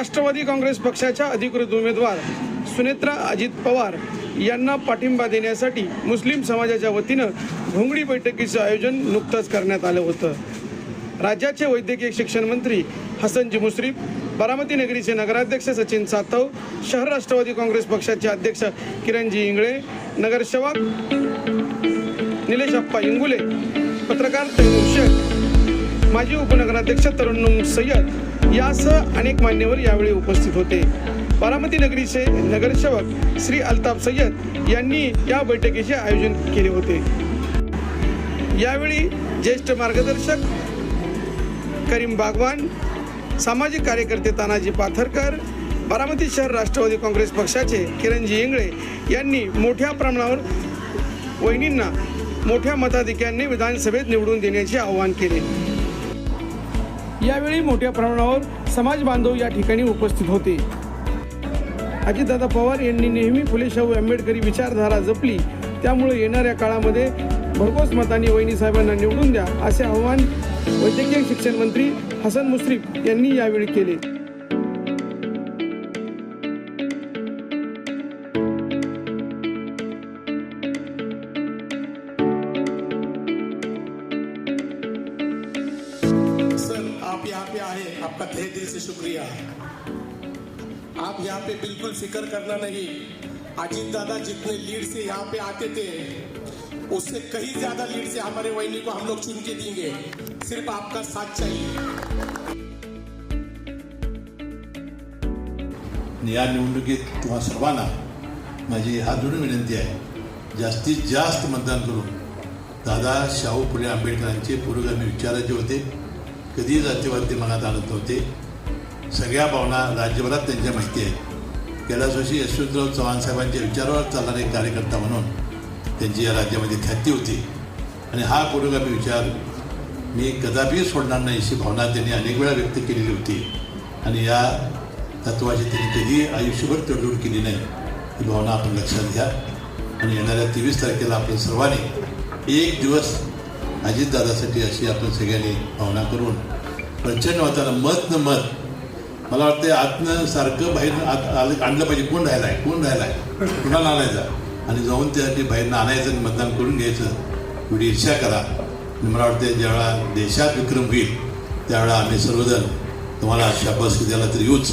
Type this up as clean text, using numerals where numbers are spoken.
राष्ट्रवादी काँग्रेस पक्षाच्या अधिकृत उमेदवार सुनेत्रा अजित पवार यांना पाठिंबा देण्यासाठी मुस्लिम समाजाच्या वतीनं घोंगडी बैठकीचं आयोजन नुकतंच करण्यात आलं होतं। राज्याचे वैद्यकीय शिक्षण मंत्री हसनजी मुश्रीफ, बारामती नगरीचे नगराध्यक्ष सचिन सातव, शहर राष्ट्रवादी काँग्रेस पक्षाचे अध्यक्ष किरणजी इंगळे, नगरसेवक निलेश अप्पा इंगुले, पत्रकार तैमूर शेख, माजी उपनगराध्यक्ष तरुण सय्यद यासह अनेक मान्यवर यावेळी उपस्थित होते। बारामती नगरीचे नगरसेवक श्री अल्ताफ सय्यद यांनी या बैठकीचे आयोजन केले होते। यावेळी ज्येष्ठ मार्गदर्शक करीम बागवान, सामाजिक कार्यकर्ते तानाजी पाथरकर, बारामती शहर राष्ट्रवादी काँग्रेस पक्षाचे किरणजी इंगळे यांनी मोठ्या प्रमाणावर वहिनींना मोठ्या मताधिक्याने विधानसभेत निवडून देण्याचे आवाहन केले। यावेळी मोठ्या प्रमाणावर समाज बांधव या ठिकाणी उपस्थित होते। अजितदादा पवार यांनी नेहमी फुले शाहू आंबेडकरी विचारधारा जपली, त्यामुळे येणाऱ्या काळामध्ये भरघोस मतांनी वहिनी साहेबांना निवडून द्या असे आवाहन वैद्यकीय शिक्षण मंत्री हसन मुश्रीफ यांनी यावेळी केले। सर, आप यहाँ पे आए, आपका तहे दिल से शुक्रिया। आप यहाँ पे बिल्कुल फिक्र करना नहीं। अजीत दादा जितने लीड से यहाँ पे आते थे उससे कहीं ज्यादा लीड से हमारे वहीनी को हम लोग चुन के देंगे। सिर्फ आपका साथ चाहिए। या निवडणुकीत तुम्हा सर्वांना माझी हात जोडून विनंती आहे, जास्तीत जास्त मतदान करून दादा शाहू फुले आंबेडकरांचे पुरोगामी विचाराचे होते, कधीही जातीवादी मनात आणत नव्हते। सगळ्या भावना राज्यभरात त्यांच्या माहिती आहेत। कैलास वर्षी यशवंतराव चव्हाण साहेबांच्या विचारावर चालणारे कार्यकर्ता म्हणून त्यांची या राज्यामध्ये ख्याती होती आणि हा पुरोगामी विचार मी कदापि सोडणार नाही अशी भावना त्यांनी अनेक वेळा व्यक्त केलेली होती आणि या तत्वाची त्यांनी कधी आयुष्यभर तडजोड केली नाही। ही भावना आपण लक्षात घ्या आणि येणाऱ्या 23 तारखेला आपण सर्वांनी एक दिवस अजितदादासाठी अशी आपण सगळ्यांनी भावना करून प्रचंड मतानं मत न मत मला वाटतं आतनं सारखं बाहेर आणलं पाहिजे। कोण राहिलाय कुणाला आणायचा आणि जाऊन त्यासाठी बाहेरनं आणायचं आणि मतदान करून घ्यायचं एवढी इच्छा करा। आणि मला वाटतं ज्यावेळा देशात विक्रम होईल त्यावेळा आम्ही सर्वजण तुम्हाला शाबासकी द्यायला तर येऊच।